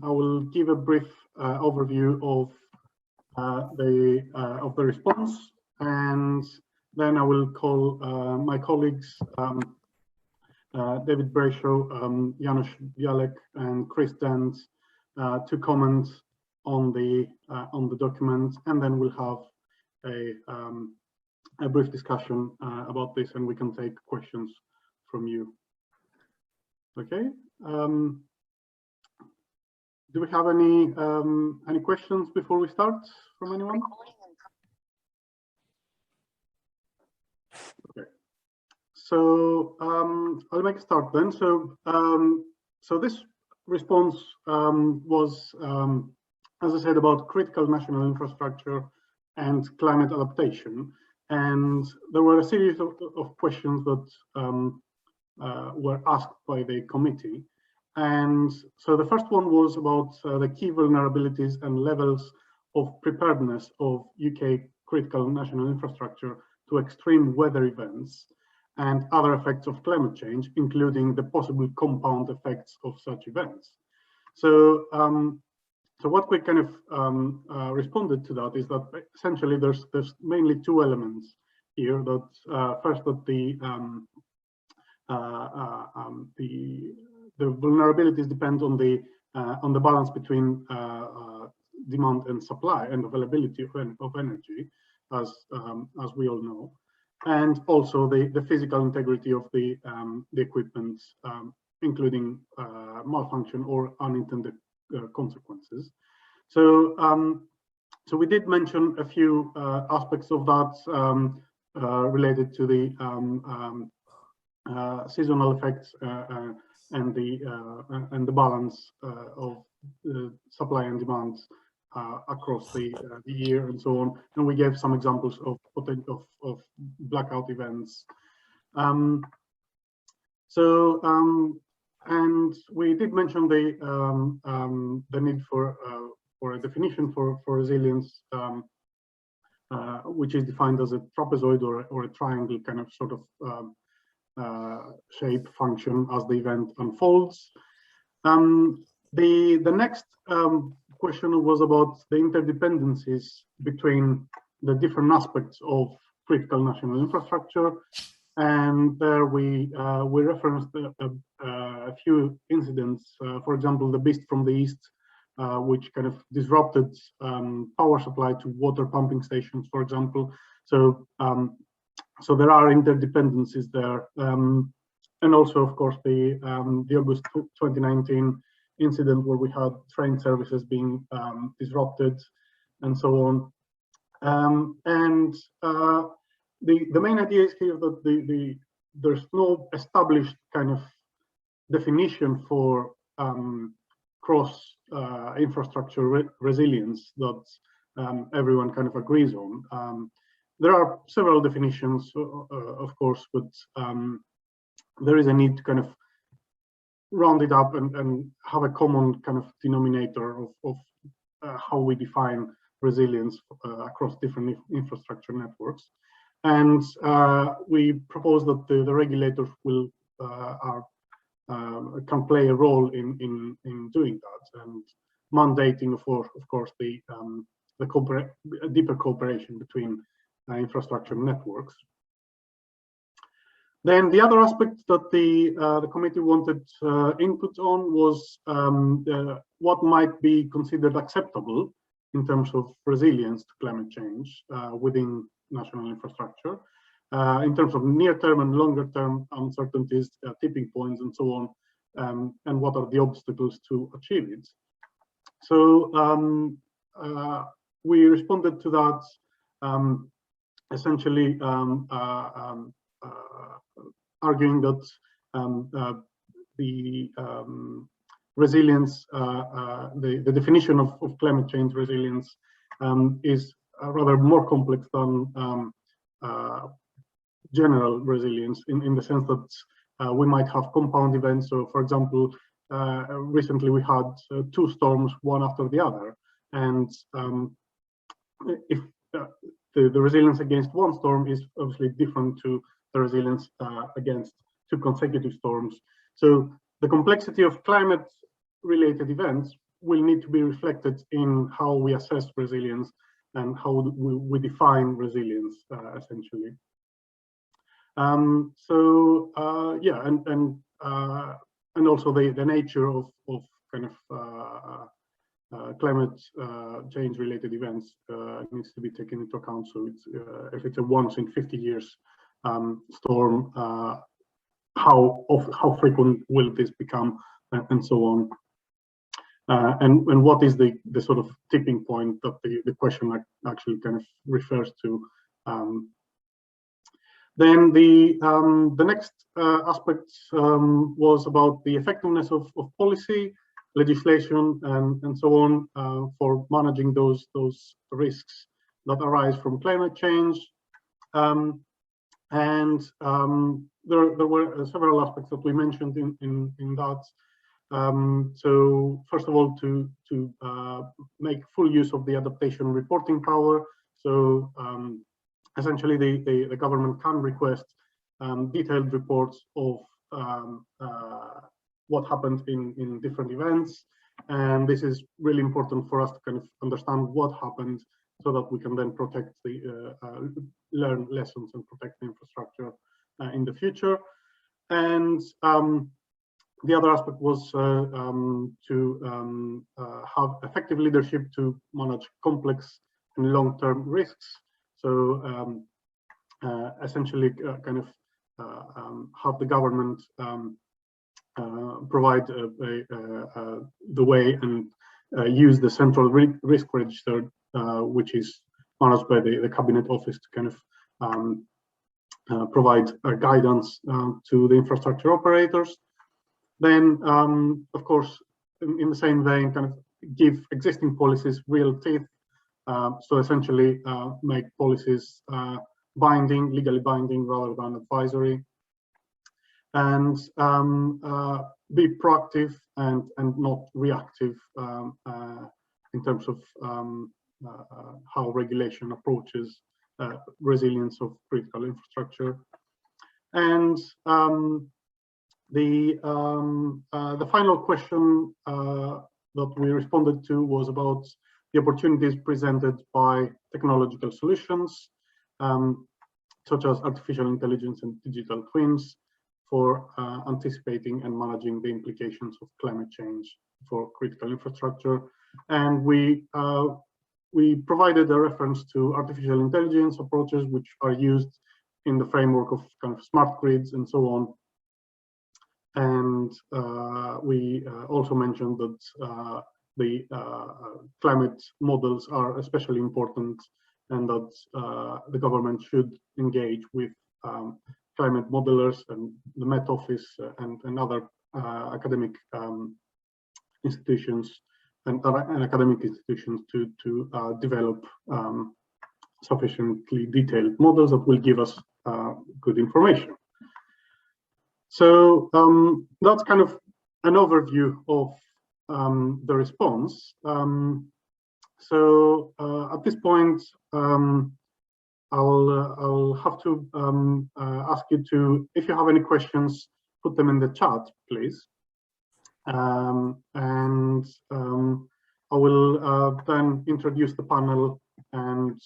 I will give a brief overview of the response, and then I will call my colleagues David Brayshaw, Janusz Bialek, and Chris Dunn to comment on the document, and then we'll have a brief discussion about this, and we can take questions from you. Okay. Do we have any questions before we start from anyone? Okay. So I'll make a start then. So this response was, as I said, about critical national infrastructure and climate adaptation, and there were a series of questions that were asked by the committee. And so the first one was about the key vulnerabilities and levels of preparedness of UK critical national infrastructure to extreme weather events and other effects of climate change, including the possible compound effects of such events. So, so what we kind of responded to that is that essentially there's mainly two elements here. That first, that the vulnerabilities depend on the balance between demand and supply and availability of energy, as we all know, and also the physical integrity of the equipment, including malfunction or unintended consequences. So so we did mention a few aspects of that related to the seasonal effects and the balance of supply and demand across the year and so on. And we gave some examples of blackout events. And we did mention the need for a definition for resilience, which is defined as a trapezoid or a triangle kind of sort of shape function as the event unfolds. The next question was about the interdependencies between the different aspects of critical national infrastructure, and there we referenced a few incidents. For example, the beast from the east, which kind of disrupted power supply to water pumping stations, for example. So so there are interdependencies there, and also, of course, the August 2019 incident where we had train services being disrupted, and so on. And the main idea is here that there's no established kind of definition for cross infrastructure resilience that everyone kind of agrees on. There are several definitions, of course, but there is a need to kind of round it up and have a common kind of denominator of how we define resilience across different infrastructure networks. And we propose that the regulators will can play a role in doing that, and mandating, of course, the deeper cooperation between infrastructure networks. Then the other aspect that the committee wanted input on was what might be considered acceptable in terms of resilience to climate change within national infrastructure, in terms of near-term and longer-term uncertainties, tipping points, and so on, and what are the obstacles to achieve it. So we responded to that essentially arguing that the resilience, the definition of climate change resilience is rather more complex than general resilience, in the sense that we might have compound events. So, for example, recently we had two storms, one after the other, and if the resilience against one storm is obviously different to the resilience against two consecutive storms. So the complexity of climate-related events will need to be reflected in how we assess resilience and how we define resilience, essentially. Yeah, and also the nature of kind of climate change related events needs to be taken into account. So it's, if it's a once in 50 years storm, how frequent will this become, and so on. And what is the sort of tipping point that the question actually kind of refers to. Then the next aspect was about the effectiveness of policy, legislation, and so on for managing those risks that arise from climate change. There were several aspects that we mentioned in that. So first of all, to make full use of the adaptation reporting power. So essentially, the government can request detailed reports of what happened in different events, and this is really important for us to kind of understand what happened, so that we can then protect learn lessons and protect the infrastructure in the future. And the other aspect was to have effective leadership to manage complex and long-term risks. So essentially, kind of have the government provide the way and use the central risk register, which is managed by the cabinet office, to kind of provide guidance to the infrastructure operators. Then, of course, in the same vein, kind of give existing policies real teeth. So essentially, make policies binding, legally binding, rather than advisory, and be proactive and not reactive in terms of how regulation approaches resilience of critical infrastructure. And the final question that we responded to was about the opportunities presented by technological solutions, such as artificial intelligence and digital twins, for anticipating and managing the implications of climate change for critical infrastructure. And we provided a reference to artificial intelligence approaches, which are used in the framework of kind of smart grids and so on. And we also mentioned that the climate models are especially important, and that the government should engage with climate modelers and the Met Office and other academic institutions and academic institutions to develop sufficiently detailed models that will give us good information. So that's kind of an overview of the response. So at this point, I'll have to ask you to, if you have any questions, put them in the chat, please. And I will then introduce the panel, and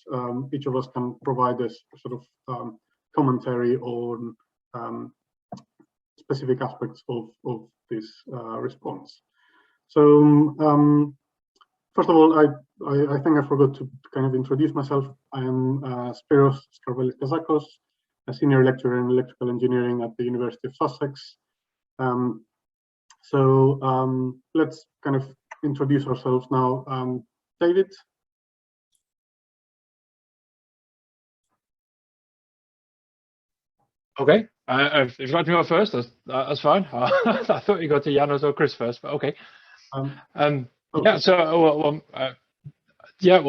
each of us can provide a sort of commentary on specific aspects of this response. So first of all, I think I forgot to kind of introduce myself. I am Spiros Skarvelis-Kazakos, a senior lecturer in electrical engineering at the University of Sussex. So let's kind of introduce ourselves now. David? Okay, if you'd like to go first, that's fine. I thought you got to Janos or Chris first, but okay. Okay. Yeah, so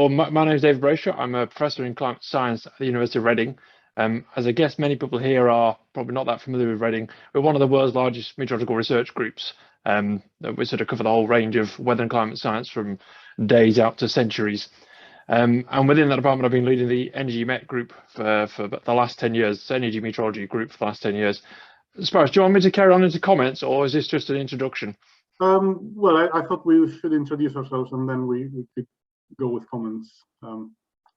my name is David Brayshaw. I'm a professor in climate science at the University of Reading. As I guess many people here are probably not that familiar with Reading, we're one of the world's largest meteorological research groups. We sort of cover the whole range of weather and climate science from days out to centuries. And within that department, I've been leading the Energy Met group for the last 10 years, so Energy Meteorology group for the last 10 years. Spiros, do you want me to carry on into comments, or is this just an introduction? Well, I thought we should introduce ourselves and then we could go with comments.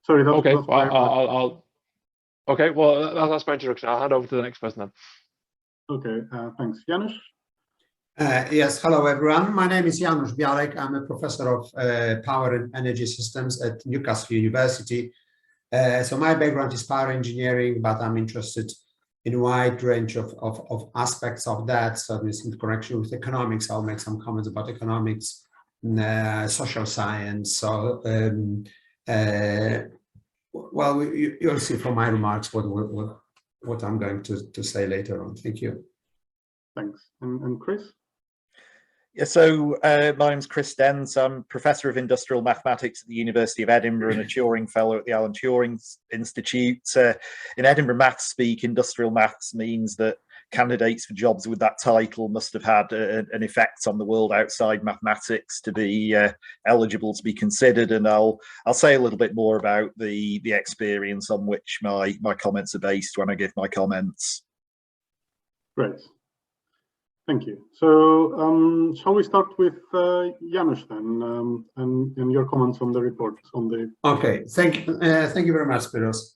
Sorry, that's, okay. that's Well, okay. Well, that's my introduction. I'll hand over to the next person then. Okay, thanks. Janusz? Yes, hello everyone. My name is Janusz Bialek. I'm a professor of power and energy systems at Newcastle University. So my background is power engineering, but I'm interested in a wide range of aspects of that. So this in connection with economics. I'll make some comments about economics, social science. So well, you'll see from my remarks what I'm going to say later on. Thank you. Thanks. And Chris? Yeah, so my name's Chris Dens. I'm Professor of Industrial Mathematics at the University of Edinburgh and a Turing Fellow at the Alan Turing Institute. In Edinburgh maths speak, industrial maths means that candidates for jobs with that title must have had an effect on the world outside mathematics to be eligible to be considered. And I'll say a little bit more about the experience on which my comments are based when I give my comments. Great. Thank you. So shall we start with Janusz then, and your comments on the report on the. Okay, thank you very much, Spiros.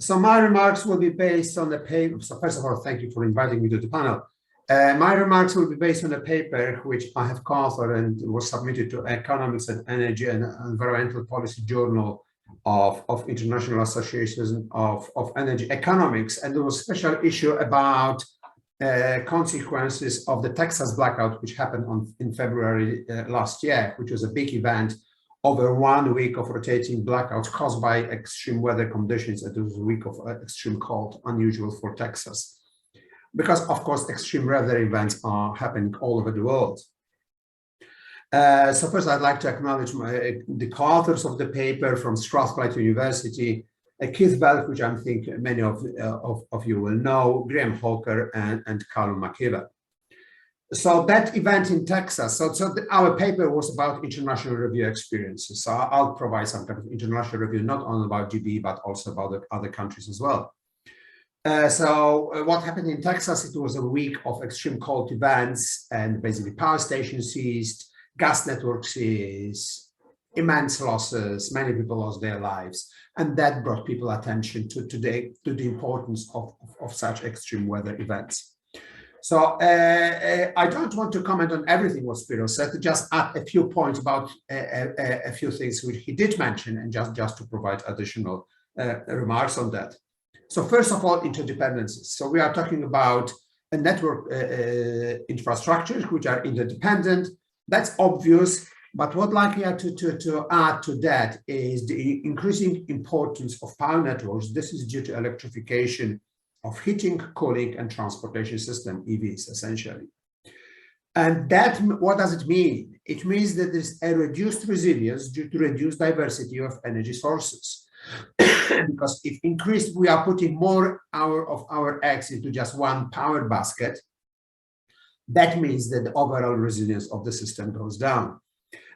So my remarks will be based on the paper. So first of all, thank you for inviting me to the panel. My remarks will be based on a paper which I have co-authored and was submitted to Economics and Energy and Environmental Policy Journal of International Association of Energy Economics, and there was a special issue about consequences of the Texas blackout, which happened in February last year, which was a big event over 1 week of rotating blackouts caused by extreme weather conditions. It was a week of extreme cold, unusual for Texas, because of course extreme weather events are happening all over the world. So first, I'd like to acknowledge the co-authors of the paper from Strathclyde University, Keith Belk, which I think many of you will know, Graham Hawker, and Carl McKeever. So that event in Texas, our paper was about international review experiences. So I'll provide some kind of international review, not only about GB, but also about the other countries as well. So what happened in Texas, it was a week of extreme cold events, and basically power stations seized, gas networks seized, immense losses, many people lost their lives. And that brought people attention to the importance of such extreme weather events. So I don't want to comment on everything what Spiro said, just add a few points about a few things which he did mention, and just to provide additional remarks on that. So first of all, interdependencies. So we are talking about a network infrastructures which are interdependent. That's obvious. But what I'd like to add to that is the increasing importance of power networks. This is due to electrification of heating, cooling, and transportation system, EVs, essentially. And that, what does it mean? It means that there's a reduced resilience due to reduced diversity of energy sources. Because if increased, we are putting more of our eggs into just one power basket, that means that the overall resilience of the system goes down.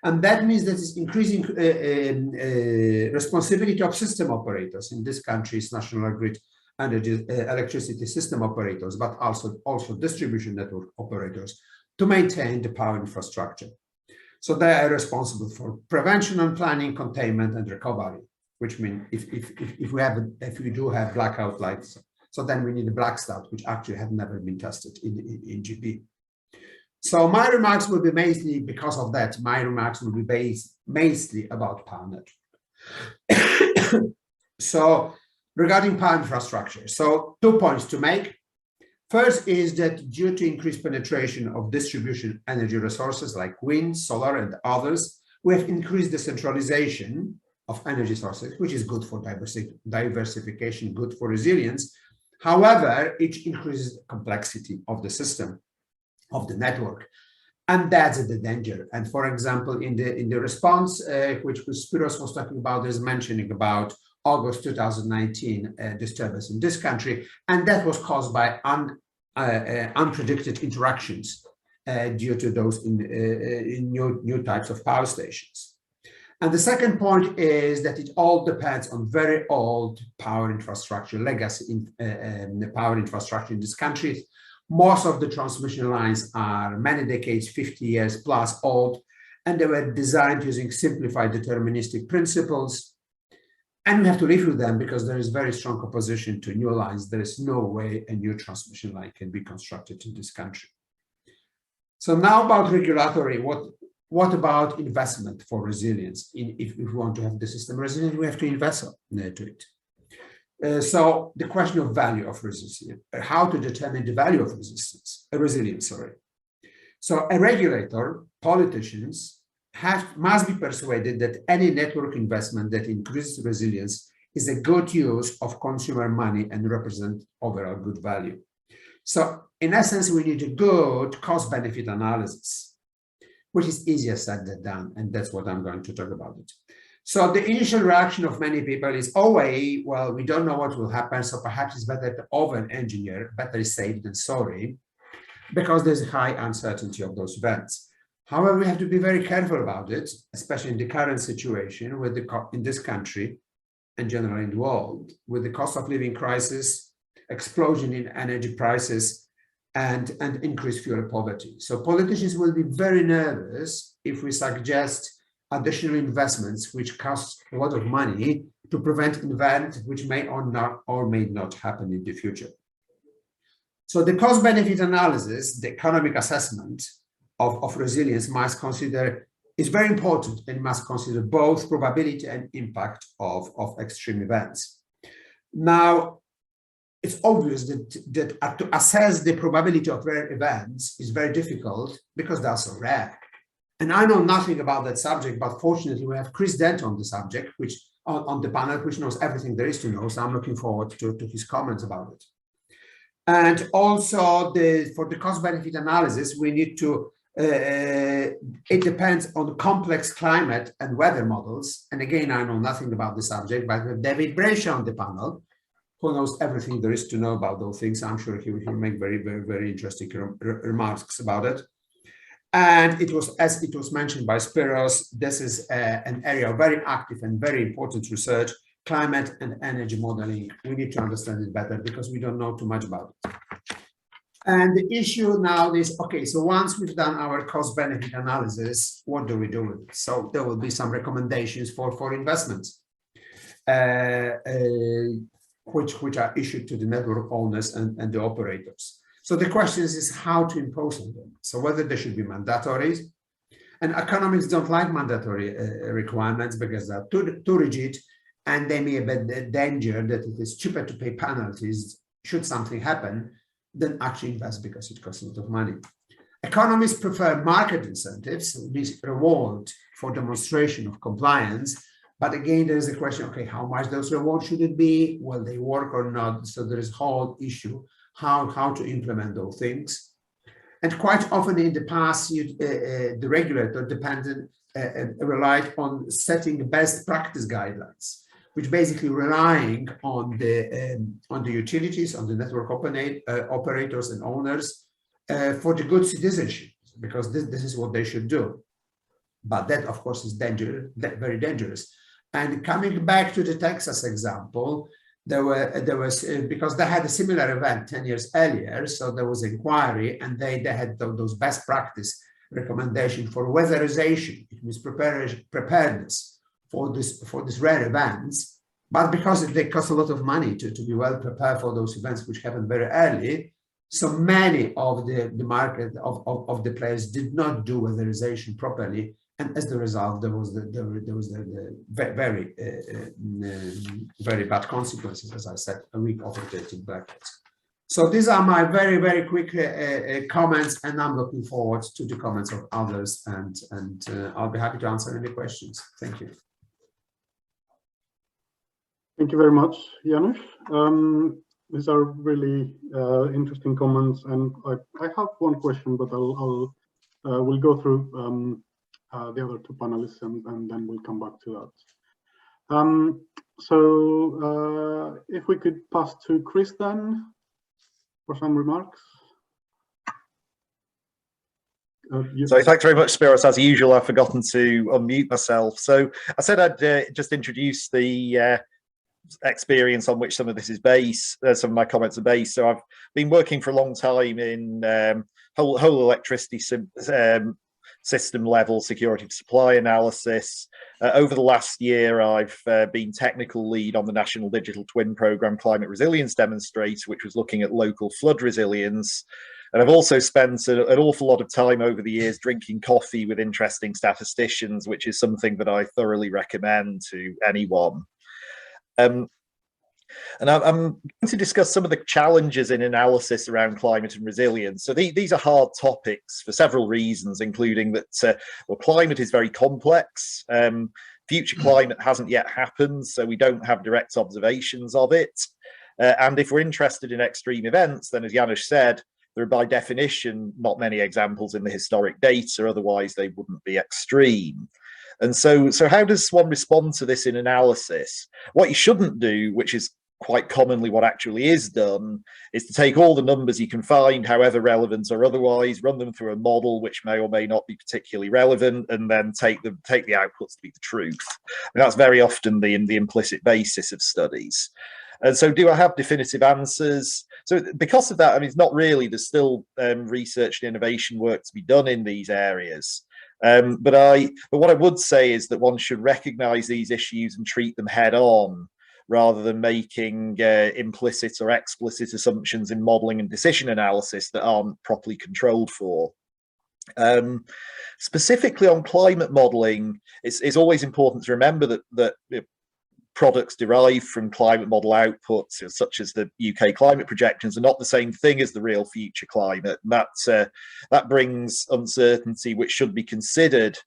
And that means that it's increasing responsibility of system operators. In this country, it's national grid energy electricity system operators, but also distribution network operators to maintain the power infrastructure. So they are responsible for prevention and planning, containment and recovery, which means if we do have blackout lights, so then we need a black start, which actually had never been tested in GB. So my remarks will be mainly because of that. My remarks will be based mainly about power network. So regarding power infrastructure, so 2 points to make. First is that due to increased penetration of distribution energy resources like wind, solar, and others, we have increased the centralization of energy sources, which is good for diversification, good for resilience. However, it increases the complexity of the system, of the network, and that's the danger. And for example, in the response, which Spiros was talking about, there's mentioning about August 2019 disturbance in this country, and that was caused by unpredicted interactions due to those in new types of power stations. And the second point is that it all depends on very old power infrastructure, legacy in the power infrastructure in this country, Most of the transmission lines are many decades, 50 years plus old, and they were designed using simplified deterministic principles. And we have to live with them because there is very strong opposition to new lines. There is no way a new transmission line can be constructed in this country. So now about regulatory, what about investment for resilience? If we want to have the system resilient, we have to invest into it. So the question of value of resilience, how to determine the value of resilience. So a regulator, politicians must be persuaded that any network investment that increases resilience is a good use of consumer money and represent overall good value. So in essence, we need a good cost-benefit analysis, which is easier said than done, and that's what I'm going to talk about it. So the initial reaction of many people is, oh, well, we don't know what will happen, so perhaps it's better to over-engineer, better safe than sorry, because there's a high uncertainty of those events. However, we have to be very careful about it, especially in the current situation with in this country and generally in the world, with the cost of living crisis, explosion in energy prices, and increased fuel poverty. So politicians will be very nervous if we suggest additional investments which cost a lot of money to prevent an event which may or may not happen in the future. So the cost-benefit analysis, the economic assessment of resilience is very important and must consider both probability and impact of extreme events. Now, it's obvious that to assess the probability of rare events is very difficult because they are so rare. And I know nothing about that subject, but fortunately we have Chris Dunn on the subject, which on the panel, which knows everything there is to know. So I'm looking forward to his comments about it. And also for the cost-benefit analysis, we need to, it depends on complex climate and weather models. And again, I know nothing about the subject, but with David Brayshaw on the panel, who knows everything there is to know about those things. I'm sure he will make very, very, very interesting remarks about it. And as it was mentioned by Spiros, this is an area of very active and very important research, climate and energy modeling. We need to understand it better because we don't know too much about it. And the issue now is, okay, so once we've done our cost-benefit analysis, what do we do with it? So there will be some recommendations for investments, which are issued to the network owners and the operators. So the question is how to impose on them. So whether they should be mandatory, and economists don't like mandatory requirements because they're too rigid, and they may be a danger that it is cheaper to pay penalties should something happen than actually invest because it costs a lot of money. Economists prefer market incentives, this reward for demonstration of compliance. But again, there is a question, okay, how much those rewards should it be? Will they work or not? So there is a whole issue, how to implement those things. And quite often in the past, the regulator relied on setting best practice guidelines, which basically relying on the utilities, on the network operators and owners for the good citizenship, because this is what they should do. But that, of course, is very dangerous. And coming back to the Texas example, there was because they had a similar event 10 years earlier, so there was inquiry, and they had those best practice recommendations for weatherization. It means preparedness for these rare events, but because they cost a lot of money to be well prepared for those events which happen very early, so many of the market of the players did not do weatherization properly. And as a result, there was the very very bad consequences, as I said, a week of rotating blackouts. So these are my very, very quick comments, and I'm looking forward to the comments of others, and I'll be happy to answer any questions. Thank you. Thank you very much, Janusz. These are really interesting comments, and I have one question, but we'll go through the other two panelists, and then we'll come back to that. So if we could pass to Chris then for some remarks. So thanks very much, Spiros. As usual, I've forgotten to unmute myself. So I said I'd just introduce the experience on which some of this is based, some of my comments are based. So I've been working for a long time in whole electricity system level security of supply analysis. Over the last year, I've been technical lead on the National Digital Twin Programme Climate Resilience Demonstrator, which was looking at local flood resilience. And I've also spent an awful lot of time over the years drinking coffee with interesting statisticians, which is something that I thoroughly recommend to anyone. And I'm going to discuss some of the challenges in analysis around climate and resilience. So these are hard topics for several reasons, including that, well, climate is very complex. Future climate hasn't yet happened, so we don't have direct observations of it. And if we're interested in extreme events, then as Janusz said, there are by definition not many examples in the historic data, otherwise they wouldn't be extreme. And so how does one respond to this in analysis? What you shouldn't do, which is quite commonly what actually is done, is to take all the numbers you can find, however relevant or otherwise, run them through a model which may or may not be particularly relevant, and then take the outputs to be the truth. And that's very often the implicit basis of studies. And so do I have definitive answers? So because of that, I mean, it's not really, there's still research and innovation work to be done in these areas. But what I would say is that one should recognize these issues and treat them head on, rather than making implicit or explicit assumptions in modeling and decision analysis that aren't properly controlled for. Specifically on climate modeling, it's always important to remember that products derived from climate model outputs, such as the UK climate projections, are not the same thing as the real future climate. And that brings uncertainty which should be considered,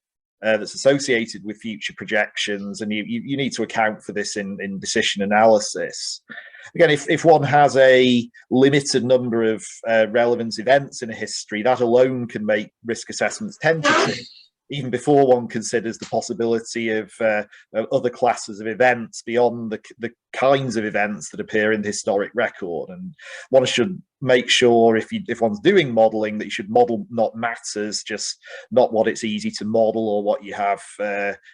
that's associated with future projections, and you need to account for this in decision analysis. Again, if one has a limited number of relevant events in a history, that alone can make risk assessments tentative, even before one considers the possibility of other classes of events beyond the kinds of events that appear in the historic record. And one should make sure, if one's doing modelling, that you should model not matters, just not what it's easy to model or what you have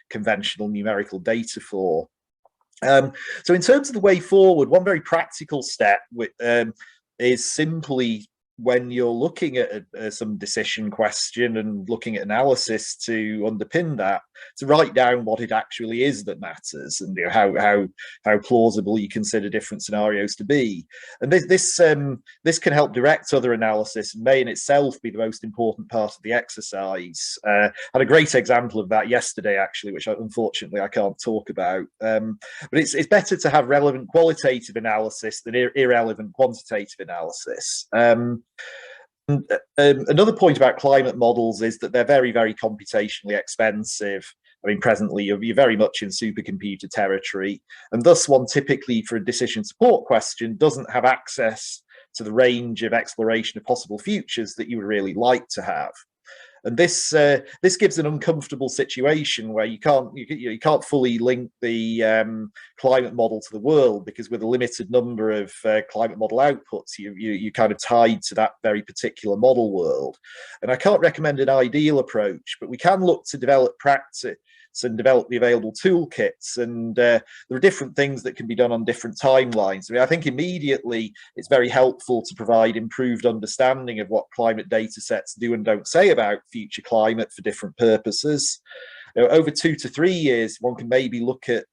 conventional numerical data for. So in terms of the way forward, one very practical step is simply, when you're looking at some decision question and looking at analysis to underpin that, to write down what it actually is that matters, and how plausible you consider different scenarios to be. And this can help direct other analysis, and may in itself be the most important part of the exercise. I had a great example of that yesterday, actually, which unfortunately I can't talk about. But it's better to have relevant qualitative analysis than irrelevant quantitative analysis. Another point about climate models is that they're very, very computationally expensive. I mean, presently you're very much in supercomputer territory, and thus one typically, for a decision support question, doesn't have access to the range of exploration of possible futures that you would really like to have. And this gives an uncomfortable situation where you can't fully link the climate model to the world, because with a limited number of climate model outputs, you're kind of tied to that very particular model world. And I can't recommend an ideal approach, but we can look to develop practice and develop the available toolkits, and there are different things that can be done on different timelines. I mean, I think immediately it's very helpful to provide improved understanding of what climate data sets do and don't say about future climate for different purposes. Over 2 to 3 years, one can maybe look at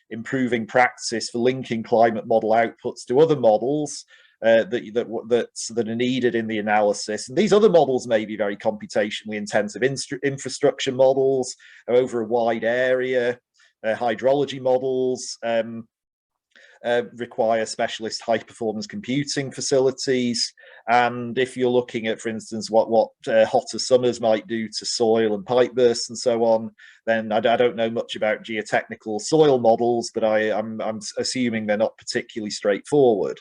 improving practice for linking climate model outputs to other models that are needed in the analysis. And these other models may be very computationally intensive infrastructure models over a wide area. Hydrology models require specialist high-performance computing facilities. And if you're looking at, for instance, what hotter summers might do to soil and pipe bursts and so on, then I don't know much about geotechnical soil models, but I'm assuming they're not particularly straightforward.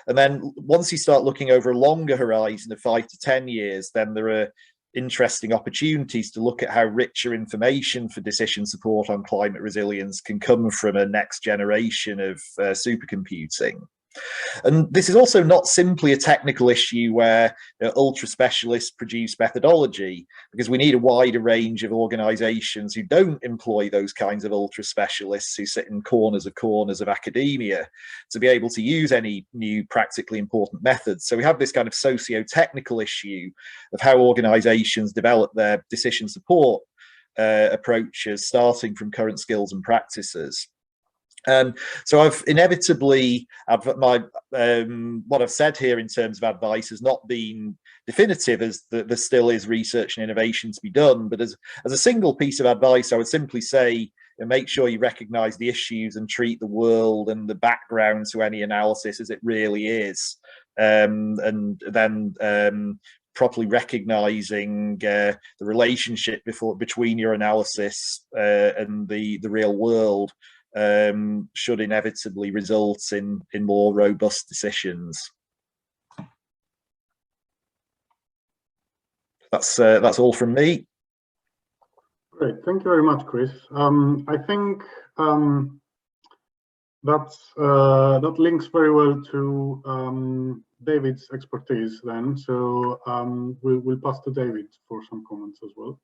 And then once you start looking over a longer horizon of 5 to 10 years, then there are interesting opportunities to look at how richer information for decision support on climate resilience can come from a next generation of supercomputing. And this is also not simply a technical issue where ultra specialists produce methodology, because we need a wider range of organizations who don't employ those kinds of ultra specialists who sit in corners of academia to be able to use any new practically important methods. So we have this kind of socio-technical issue of how organizations develop their decision support approaches starting from current skills and practices. So I've inevitably, what I've said here in terms of advice has not been definitive, as there still is research and innovation to be done. But as a single piece of advice, I would simply say, make sure you recognize the issues and treat the world and the background to any analysis as it really is. And then properly recognizing the relationship between your analysis and the real world should inevitably result in more robust decisions. That's all from me. Great, thank you very much, Chris. I think that links very well to David's expertise then. So we'll pass to David for some comments as well.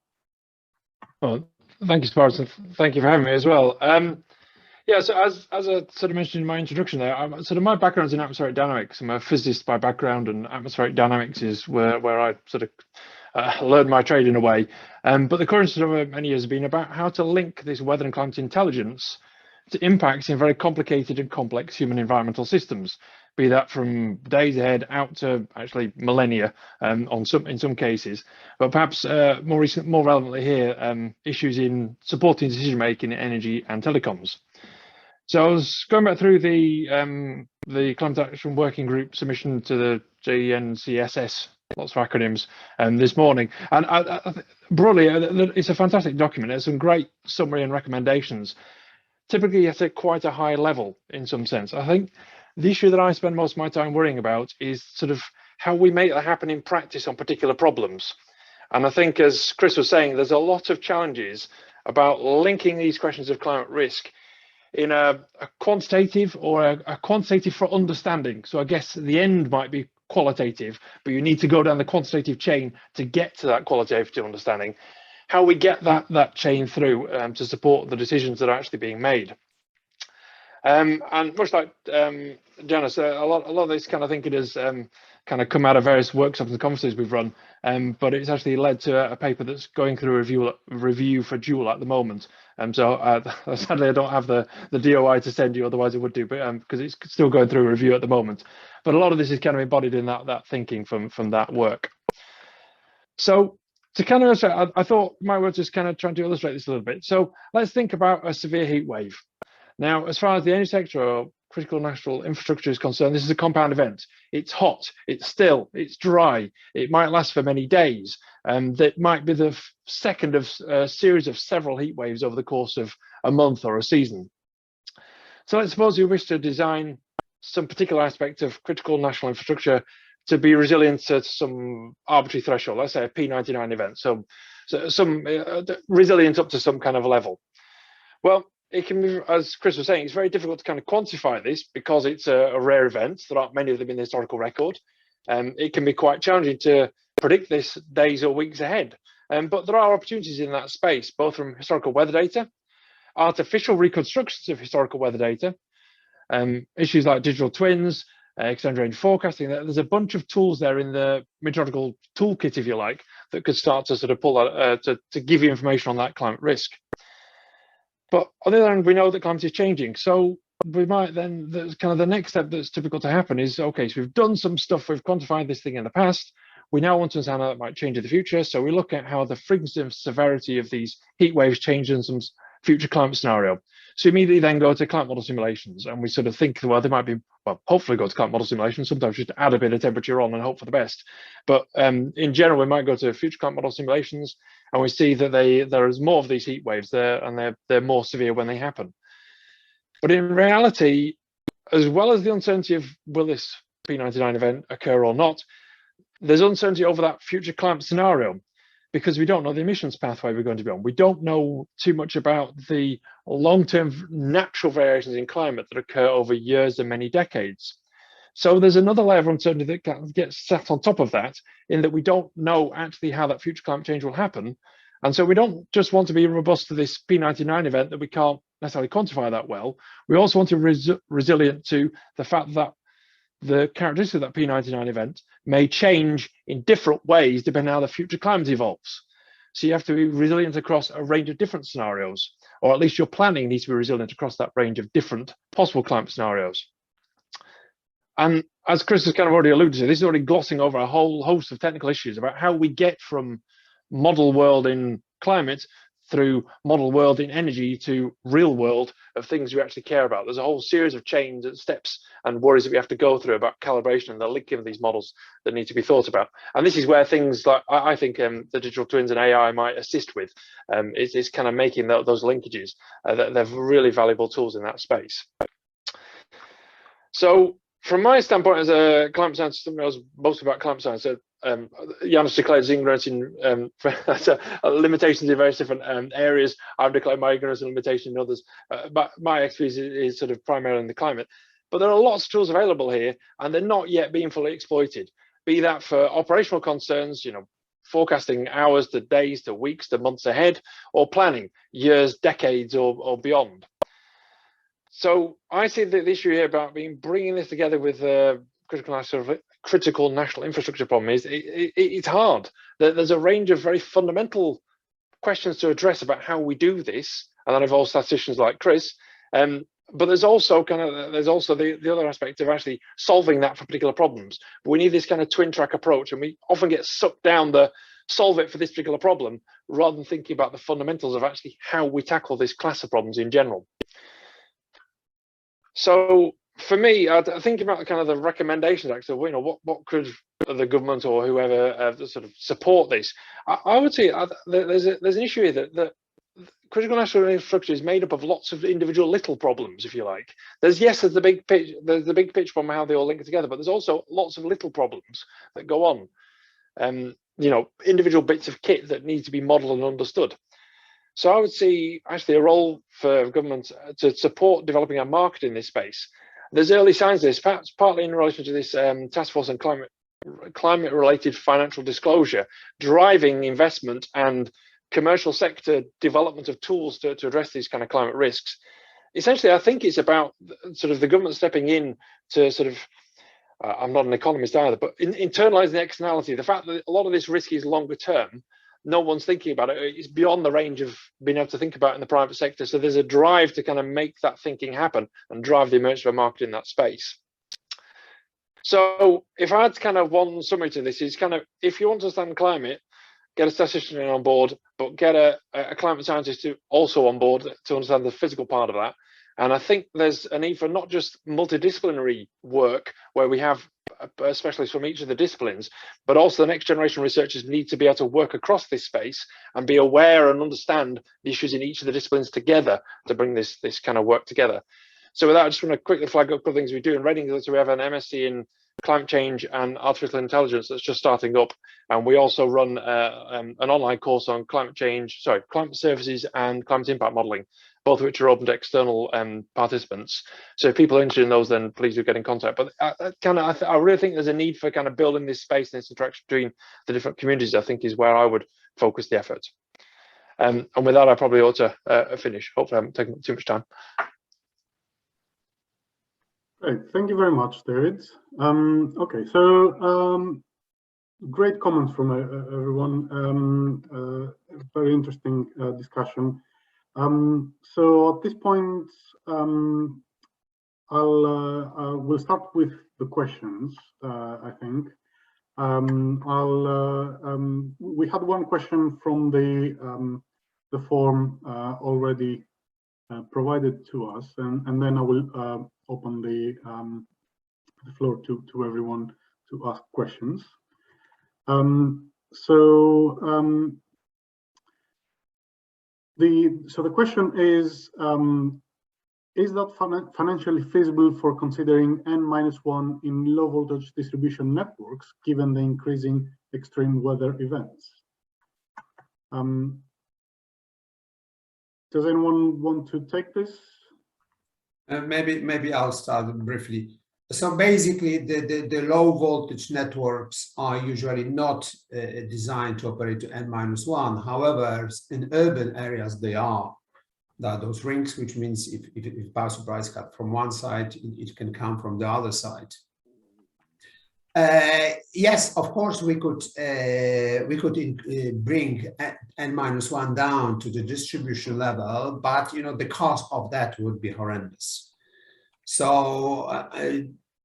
Well, thank you, Spartan. Thank you for having me as well. Yeah, so as I sort of mentioned in my introduction there, sort of my background is in atmospheric dynamics. I'm a physicist by background, and atmospheric dynamics is where I sort of learned my trade in a way. But the current sort of many years have been about how to link this weather and climate intelligence to impacts in very complicated and complex human environmental systems, be that from days ahead out to actually millennia in some cases. But perhaps more relevantly here, issues in supporting decision making in energy and telecoms. So I was going back through the Climate Action Working Group submission to the GNCSS, lots of acronyms, this morning. And broadly, it's a fantastic document. There's some great summary and recommendations, typically at quite a high level in some sense. I think the issue that I spend most of my time worrying about is sort of how we make that happen in practice on particular problems. And I think, as Chris was saying, there's a lot of challenges about linking these questions of climate risk in a quantitative or a quantitative for understanding. So I guess the end might be qualitative, but you need to go down the quantitative chain to get to that qualitative understanding. How we get that chain through to support the decisions that are actually being made. And much like Janice, a lot of this kind of thinking has kind of come out of various workshops and conferences we've run, but it's actually led to a paper that's going through review for Joule at the moment. So sadly, I don't have the DOI to send you, otherwise I would do, but because it's still going through a review at the moment. But a lot of this is kind of embodied in that thinking from that work. So to kind of illustrate, I thought my words just kind of trying to illustrate this a little bit. So let's think about a severe heat wave. Now, as far as the energy sector or critical national infrastructure is concerned, this is a compound event. It's hot, it's still, it's dry. It might last for many days. That might be the second of a series of several heat waves over the course of a month or a season. So let's suppose you wish to design some particular aspect of critical national infrastructure to be resilient to some arbitrary threshold, let's say a P99 event. So some resilient up to some kind of level. Well, it can be, as Chris was saying, it's very difficult to kind of quantify this because it's a rare event. There aren't many of them in the historical record. It can be quite challenging to predict this days or weeks ahead. But there are opportunities in that space, both from historical weather data, artificial reconstructions of historical weather data, issues like digital twins, extended range forecasting. There's a bunch of tools there in the meteorological toolkit, if you like, that could start to sort of pull that to give you information on that climate risk. But on the other hand, we know that climate is changing. So we might then, kind of the next step that's typical to happen is, okay, so we've done some stuff, we've quantified this thing in the past. We now want to understand how that might change in the future. So we look at how the frequency and severity of these heat waves change in some future climate scenario. So immediately then go to climate model simulations, and we sort of think, well, there might be, well, hopefully go to climate model simulations, sometimes just add a bit of temperature on and hope for the best. But in general, we might go to future climate model simulations, and we see that there is more of these heat waves there, and they're more severe when they happen. But in reality, as well as the uncertainty of will this P99 event occur or not, there's uncertainty over that future climate scenario, because we don't know the emissions pathway we're going to be on. We don't know too much about the long-term natural variations in climate that occur over years and many decades. So there's another layer of uncertainty that gets sat on top of that, in that we don't know actually how that future climate change will happen. And so we don't just want to be robust to this P99 event that we can't necessarily quantify that well. We also want to be resilient to the fact that the characteristics of that P99 event may change in different ways depending on how the future climate evolves. So you have to be resilient across a range of different scenarios, or at least your planning needs to be resilient across that range of different possible climate scenarios. And as Chris has kind of already alluded to, this is already glossing over a whole host of technical issues about how we get from model world in climate through model world in energy to real world of things we actually care about. There's a whole series of chains and steps and worries that we have to go through about calibration and the linking of these models that need to be thought about. And this is where things like, I think the digital twins and AI might assist with, is kind of making those linkages. They're really valuable tools in that space. So from my standpoint as a climate scientist, something else most about climate science, Janos declared his ignorance in limitations in various different areas. I've declared my ignorance and limitation in others. But my expertise is sort of primarily in the climate. But there are lots of tools available here, and they're not yet being fully exploited. Be that for operational concerns, forecasting hours to days to weeks to months ahead, or planning years, decades, or beyond. So I see the issue here about bringing this together with critical national infrastructure problem is it's hard. There's a range of very fundamental questions to address about how we do this, and that involves statisticians like Chris. But there's also the other aspect of actually solving that for particular problems. But we need this kind of twin track approach, and we often get sucked down the solve it for this particular problem rather than thinking about the fundamentals of actually how we tackle this class of problems in general. So for me, I think about kind of the recommendations actually, what could the government or whoever sort of support this? I would say there's an issue here that critical national infrastructure is made up of lots of individual little problems, if you like. There's the big pitch problem, how they all link together, but there's also lots of little problems that go on. Individual bits of kit that need to be modeled and understood. So I would see actually a role for government to support developing a market in this space. There's early signs of this, perhaps partly in relation to this task force on climate-related financial disclosure, driving investment and commercial sector development of tools to address these kind of climate risks. Essentially, I think it's about sort of the government stepping in to sort of, I'm not an economist either, but internalising the externality, the fact that a lot of this risk is longer term. No one's thinking about it. It's beyond the range of being able to think about in the private sector. So there's a drive to kind of make that thinking happen and drive the emergence of a market in that space. So if I had kind of one summary to this, is kind of, if you want to understand climate, get a statistician on board, but get a climate scientist also on board to understand the physical part of that. And I think there's a need for not just multidisciplinary work where we have specialists from each of the disciplines, but also the next generation researchers need to be able to work across this space and be aware and understand the issues in each of the disciplines together to bring this kind of work together. So with that, I just want to quickly flag up a couple of things we do in Reading. So we have an MSc in climate change and artificial intelligence that's just starting up, and we also run an online course on climate services and climate impact modelling, both of which are open to external participants. So if people are interested in those, then please do get in contact. But I really think there's a need for kind of building this space and this interaction between the different communities, I think, is where I would focus the effort. And with that, I probably ought to finish. Hopefully I haven't taken up too much time. Great, thank you very much, David. Okay, so great comments from everyone. Very interesting discussion. So at this point, we'll start with the questions. I think we had one question from the form already provided to us, and then I will open the floor to everyone to ask questions. So the question is that financially feasible for considering N-1 in low voltage distribution networks, given the increasing extreme weather events? Does anyone want to take this? Maybe I'll start briefly. So basically, the low voltage networks are usually not designed to operate to n-1. However, in urban areas, they are. There are those rings, which means if power supply is cut from one side, it can come from the other side. Yes, of course, we could bring n-1 down to the distribution level, but the cost of that would be horrendous. So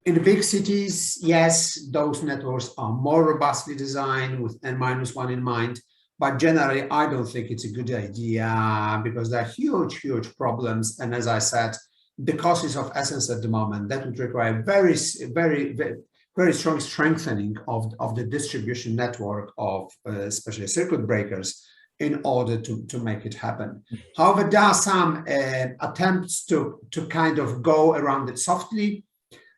in the big cities, yes, those networks are more robustly designed with n-1 in mind, but generally, I don't think it's a good idea because there are huge, huge problems. And as I said, the cost is of essence at the moment. That would require very, very, very strong strengthening of the distribution network of especially circuit breakers in order to make it happen. However, there are some attempts to kind of go around it softly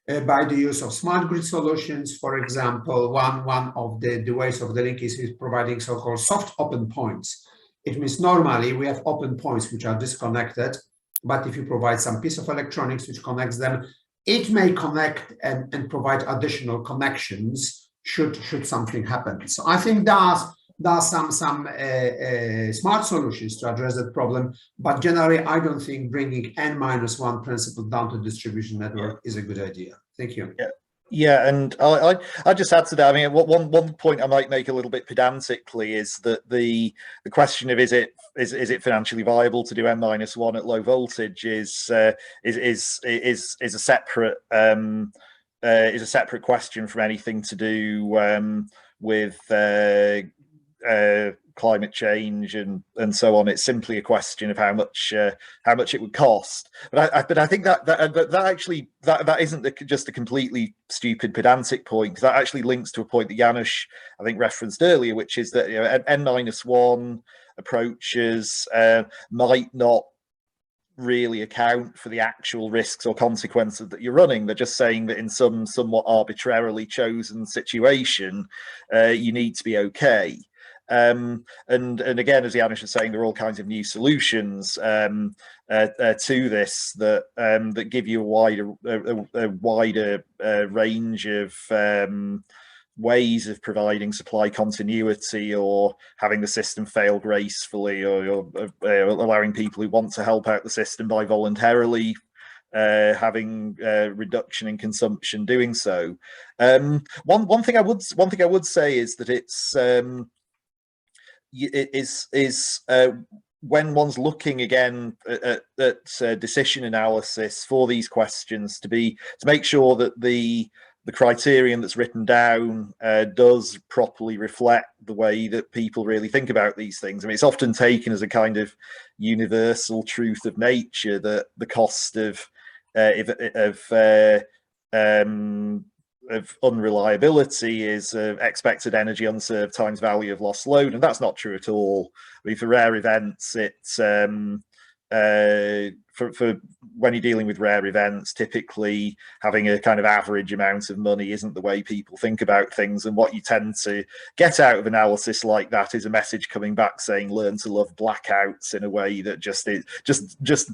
by the use of smart grid solutions. For example, one of the ways of the link is providing so-called soft open points. It means normally we have open points which are disconnected, but if you provide some piece of electronics which connects them, it may connect and provide additional connections should something happen. So I think there are some smart solutions to address that problem, but generally I don't think bringing n-1 principle down to distribution network is a good idea. Thank you. Yeah, and I just add to that. I mean, one point I might make a little bit pedantically is that the question of is it financially viable to do n-1 at low voltage is a separate question from anything to do with climate change and so on. It's simply a question of how much it would cost. But I think that isn't just a completely stupid pedantic point, because that actually links to a point that Janusz I think referenced earlier, which is that n-1 approaches might not really account for the actual risks or consequences that you're running. They're just saying that in some somewhat arbitrarily chosen situation, you need to be okay. And again, as Janusz was saying, there are all kinds of new solutions to this that give you a wider range of ways of providing supply continuity, or having the system fail gracefully, or allowing people who want to help out the system by voluntarily having reduction in consumption doing so. One thing I would say is that when one's looking again at decision analysis for these questions, to make sure that the criterion that's written down does properly reflect the way that people really think about these things. I mean, it's often taken as a kind of universal truth of nature that the cost of unreliability is expected energy unserved times value of lost load, and that's not true at all. I mean, for rare events, it's for when you're dealing with rare events, typically having a kind of average amount of money isn't the way people think about things. And what you tend to get out of analysis like that is a message coming back saying learn to love blackouts in a way that just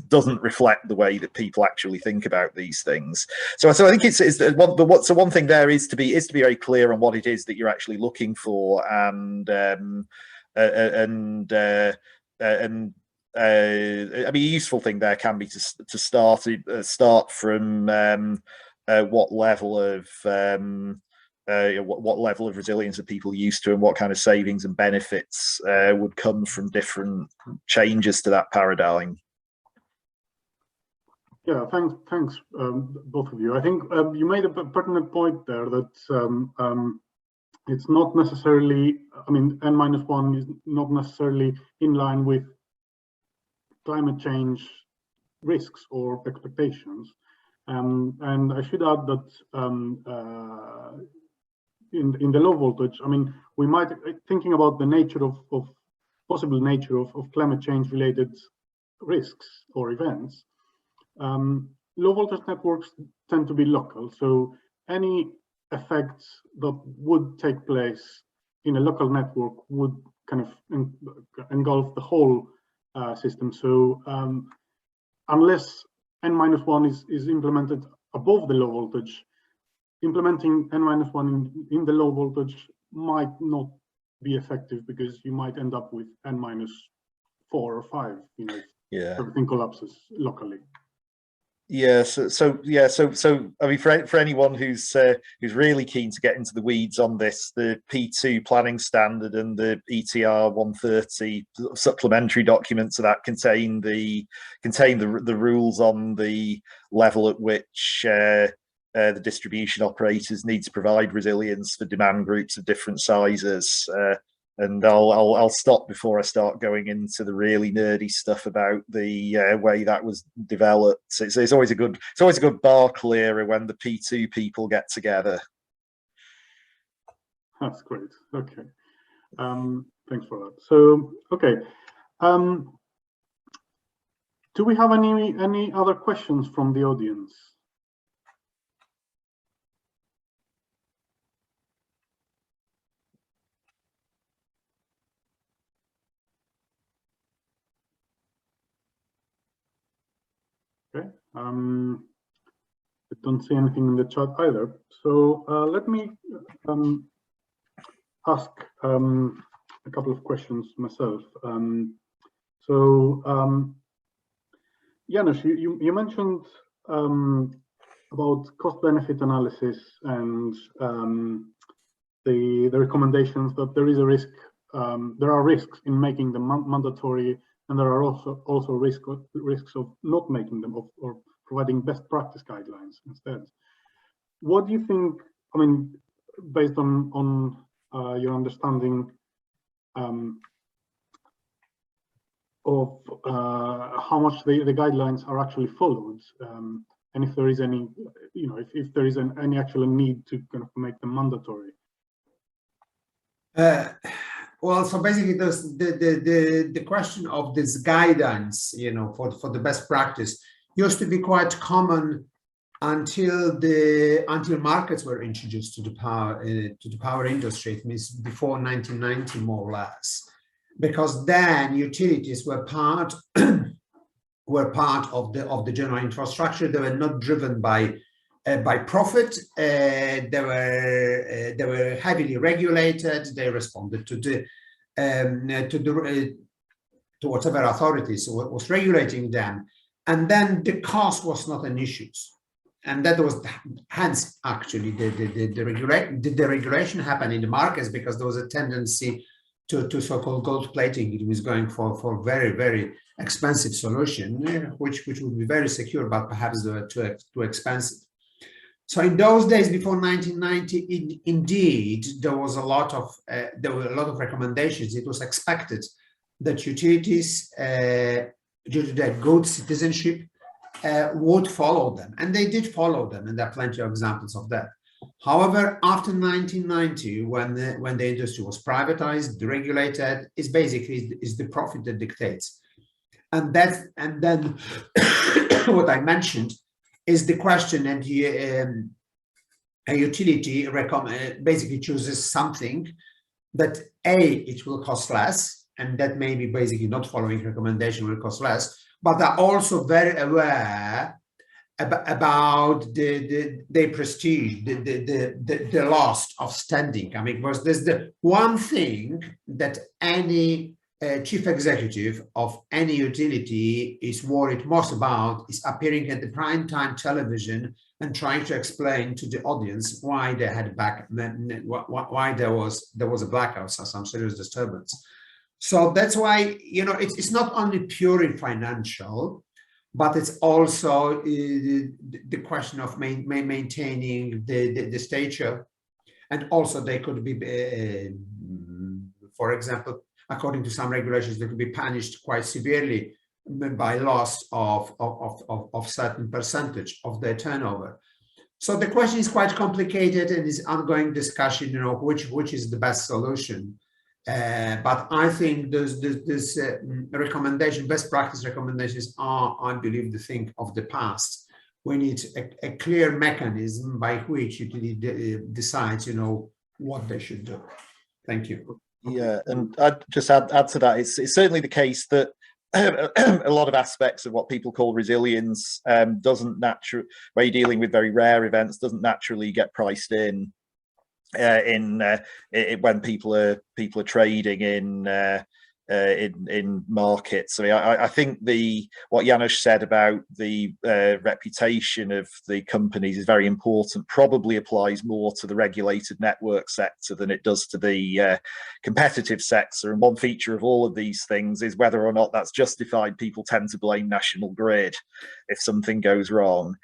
doesn't reflect the way that people actually think about these things. So I think one thing there is to be very clear on what it is that you're actually looking for, and I mean, a useful thing there can be to start from what level of resilience are people used to, and what kind of savings and benefits would come from different changes to that paradigm. Yeah, thanks, both of you. I think you made a pertinent point there that it's not necessarily, I mean, n-1 is not necessarily in line with climate change risks or expectations. And I should add that in the low voltage, I mean, we might, thinking about the nature of possible nature of climate change related risks or events, low voltage networks tend to be local. So any effects that would take place in a local network would kind of engulf the whole system. So unless n-1 is implemented above the low voltage, implementing N-1 in the low voltage might not be effective because you might end up with N-4 or 5, you know, if everything collapses locally. Yeah, so I mean, for anyone who's really keen to get into the weeds on this, the P2 planning standard and the ETR 130 supplementary documents of that contain the rules on the level at which the distribution operators need to provide resilience for demand groups of different sizes. And I'll stop before I start going into the really nerdy stuff about the way that was developed. It's always a good bar clearer when the P2 people get together. That's great. Okay, thanks for that. So okay, do we have any other questions from the audience? Okay, I don't see anything in the chat either. So let me ask a couple of questions myself. Janusz, you mentioned about cost-benefit analysis and the recommendations that there is a risk. There are risks in making them mandatory. And there are also risks of not making them or providing best practice guidelines instead. What do you think? I mean, based on your understanding of how much the guidelines are actually followed, and if there is any, you know, if there is any actual need to kind of make them mandatory. Well, so basically, the question of this guidance, you know, for the best practice used to be quite common until markets were introduced to the power industry. It means before 1990, more or less, because then utilities were part of the general infrastructure. They were not driven by profit. They were heavily regulated. They responded to whatever authorities was regulating them, and then the cost was not an issue, and that was hence actually the regulation happened in the markets, because there was a tendency to so-called gold plating. It was going for very, very expensive solution, which would be very secure, but perhaps too expensive. So in those days before 1990, indeed, there were a lot of recommendations. It was expected that utilities, due to their good citizenship, would follow them, and they did follow them, and there are plenty of examples of that. However, after 1990, when the industry was privatized, deregulated, it's basically the profit that dictates, and then what I mentioned is the question, and a utility basically chooses something that it will cost less, and that maybe basically not following recommendation will cost less, but are also very aware about their prestige, the loss of standing. I mean, because there's the one thing that any chief executive of any utility is worried most about is appearing at the prime time television and trying to explain to the audience why they had why there was a blackout or some serious disturbance. So that's why, you know, it's not only purely financial, but it's also the question of maintaining the stature, and also they could be, for example, according to some regulations, they could be punished quite severely by loss of certain percentage of their turnover. So the question is quite complicated, and is ongoing discussion, you know, which is the best solution. But I think this recommendation, best practice recommendations are, I believe, the thing of the past. We need a clear mechanism by which utility decides, you know, what they should do. Thank you. Yeah, and I'd just add to that, it's certainly the case that a lot of aspects of what people call resilience doesn't naturally, where you're dealing with very rare events, doesn't naturally get priced in when people are trading in markets. I mean, I think what Janusz said about the reputation of the companies is very important. Probably applies more to the regulated network sector than it does to the competitive sector. And one feature of all of these things is whether or not that's justified. People tend to blame National Grid if something goes wrong.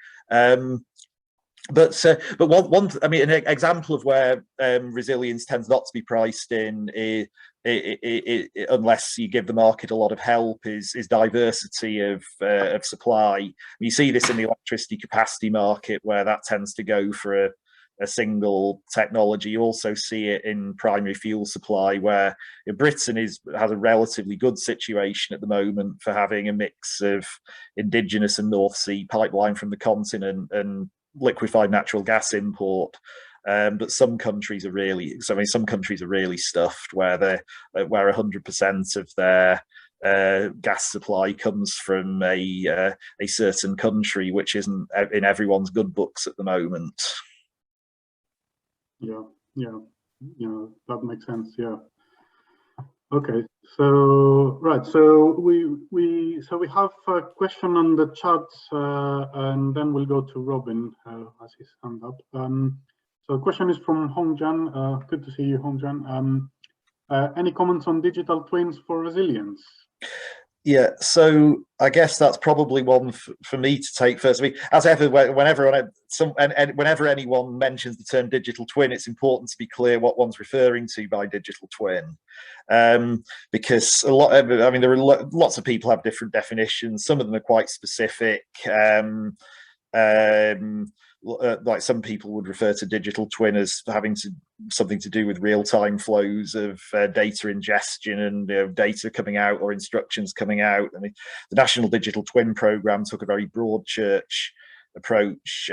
But one, I mean, an example of where resilience tends not to be priced in unless you give the market a lot of help is diversity of supply. You see this in the electricity capacity market, where that tends to go for a single technology. You also see it in primary fuel supply, where Britain has a relatively good situation at the moment for having a mix of indigenous and North Sea pipeline from the continent and liquefied natural gas import. But some countries are really, some countries are really stuffed, where 100% of their gas supply comes from a certain country, which isn't in everyone's good books at the moment. Yeah, that makes sense. Yeah. Okay, so right, so we have a question on the chat, and then we'll go to Robin as his hand up. So the question is from Hongjan. Good to see you, Hongjan. Any comments on digital twins for resilience? Yeah, so I guess that's probably one for me to take first. I mean, as ever, whenever anyone mentions the term digital twin, it's important to be clear what one's referring to by digital twin, because there are lots of people have different definitions. Some of them are quite specific. Like some people would refer to digital twin as having something to do with real-time flows of data ingestion and data coming out or instructions coming out. I mean, the National Digital Twin Programme took a very broad church approach,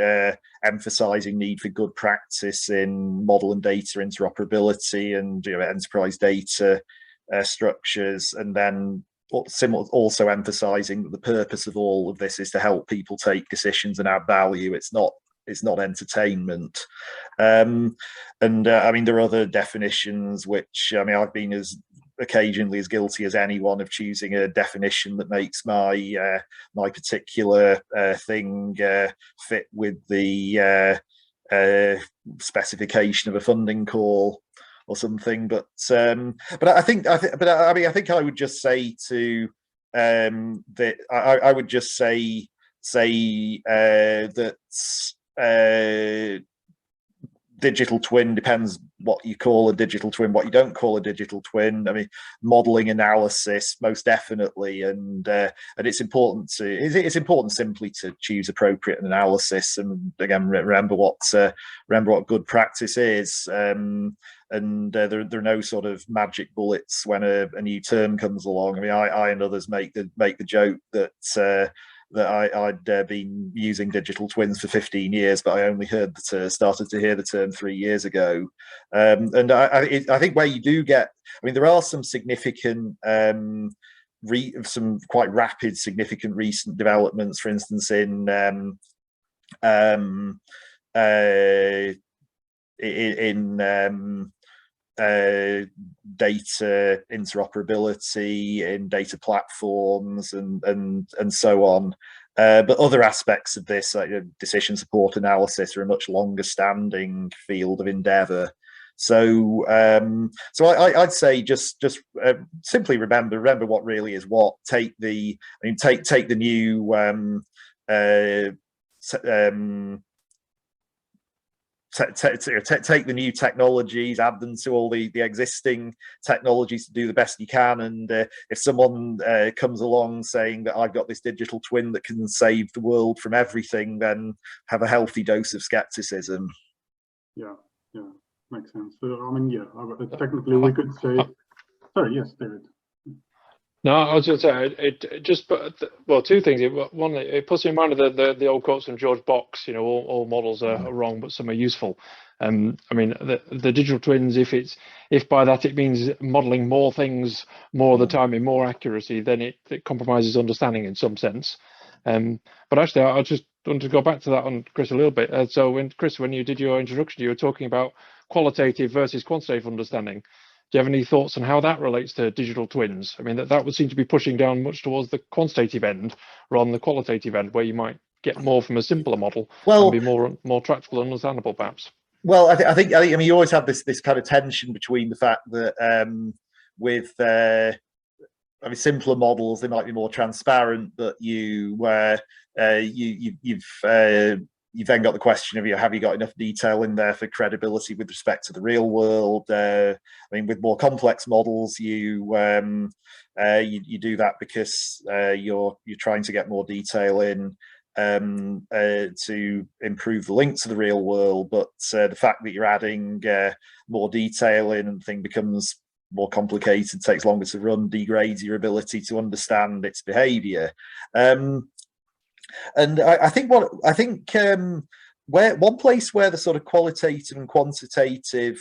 emphasising need for good practice in model and data interoperability and enterprise data structures, and then also emphasising that the purpose of all of this is to help people take decisions and add value. It's not entertainment. I mean, there are other definitions which, I mean, I've been as occasionally as guilty as anyone of choosing a definition that makes my my particular thing fit with the specification of a funding call or something. But I think I would just say to that I would just say that digital twin depends what you call a digital twin, what you don't call a digital twin. I mean, modeling analysis most definitely, and it's important simply to choose appropriate analysis, and again remember what good practice is. And there are no sort of magic bullets when a new term comes along. I mean, I and others make the joke that I'd been using digital twins for 15 years, but I only started to hear the term 3 years ago. And I think where you do get, I mean, there are some significant, some quite rapid, significant recent developments. For instance, in data interoperability in data platforms and so on, but other aspects of this, like decision support analysis, are a much longer standing field of endeavor. So I'd say just simply remember what really is what. Take the new take the new technologies, add them to all the existing technologies to do the best you can. And if someone comes along saying that I've got this digital twin that can save the world from everything, then have a healthy dose of skepticism. Yeah, makes sense. So, I mean, technically we could say, sorry, yes, David. No, I was going to say it just, well, two things. One, it puts me in mind of the old quotes from George Box. You know, all models are wrong, but some are useful. I mean, the digital twins, if by that it means modeling more things more of the time in more accuracy, then it compromises understanding in some sense. But actually, I just want to go back to that on Chris a little bit. So when you did your introduction, you were talking about qualitative versus quantitative understanding. Do you have any thoughts on how that relates to digital twins? I mean, that would seem to be pushing down much towards the quantitative end rather than the qualitative end, where you might get more from a simpler model and be more tractable and understandable, perhaps. Well, I think I mean, you always have this kind of tension between the fact that with simpler models, they might be more transparent, but you've then got the question of, have you got enough detail in there for credibility with respect to the real world? I mean, with more complex models, you do that because you're trying to get more detail in to improve the link to the real world. But the fact that you're adding more detail in and the thing becomes more complicated, takes longer to run, degrades your ability to understand its behavior. And I think where one place where the sort of qualitative and quantitative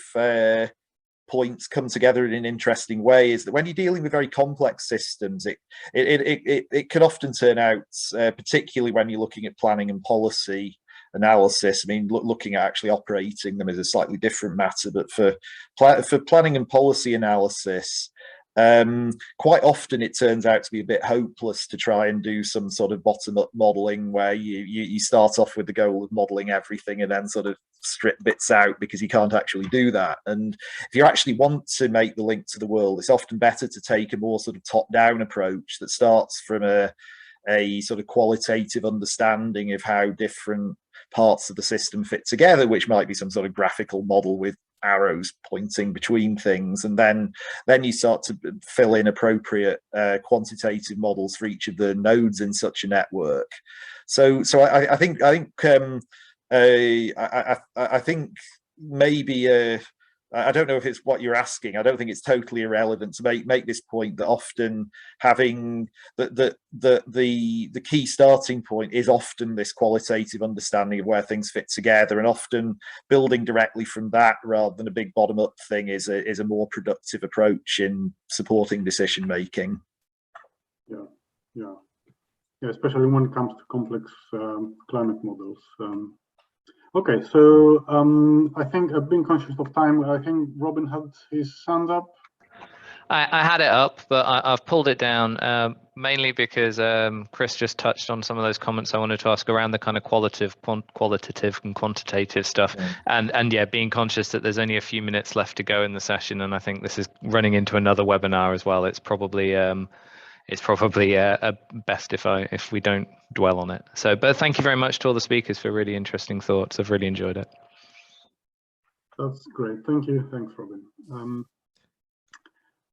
points come together in an interesting way is that when you're dealing with very complex systems, it can often turn out, particularly when you're looking at planning and policy analysis. I mean, looking at actually operating them is a slightly different matter, but for planning and policy analysis, quite often it turns out to be a bit hopeless to try and do some sort of bottom-up modeling where you start off with the goal of modeling everything and then sort of strip bits out, because you can't actually do that. And if you actually want to make the link to the world, it's often better to take a more sort of top-down approach that starts from a sort of qualitative understanding of how different parts of the system fit together, which might be some sort of graphical model with arrows pointing between things, and then you start to fill in appropriate quantitative models for each of the nodes in such a network. So I think maybe I don't know if it's what you're asking. I don't think it's totally irrelevant to make this point that often having the key starting point is often this qualitative understanding of where things fit together, and often building directly from that rather than a big bottom-up thing is a more productive approach in supporting decision making. Yeah, especially when it comes to complex climate models. Okay, so I think I've been conscious of time. I think Robin had his hand up. I had it up, but I've pulled it down mainly because Chris just touched on some of those comments I wanted to ask around the kind of qualitative and quantitative stuff, and yeah, being conscious that there's only a few minutes left to go in the session, and I think this is running into another webinar as well. It's probably best if we don't dwell on it. So, but thank you very much to all the speakers for really interesting thoughts. I've really enjoyed it. That's great. Thank you. Thanks, Robin.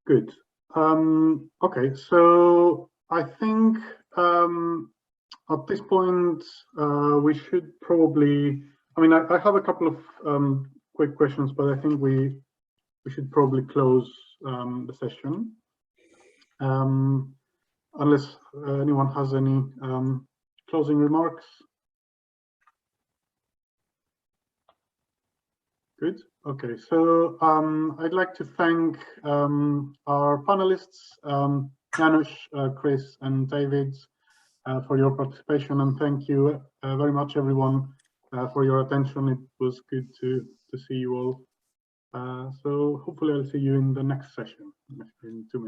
Good. Okay, so I think at this point we should probably. I mean, I have a couple of quick questions, but I think we should probably close the session. Unless anyone has any closing remarks. Good. Okay, so I'd like to thank our panelists, Janusz, Chris, and David, for your participation, and thank you very much, everyone, for your attention. It was good to see you all. So hopefully I'll see you in the next session in 2 minutes.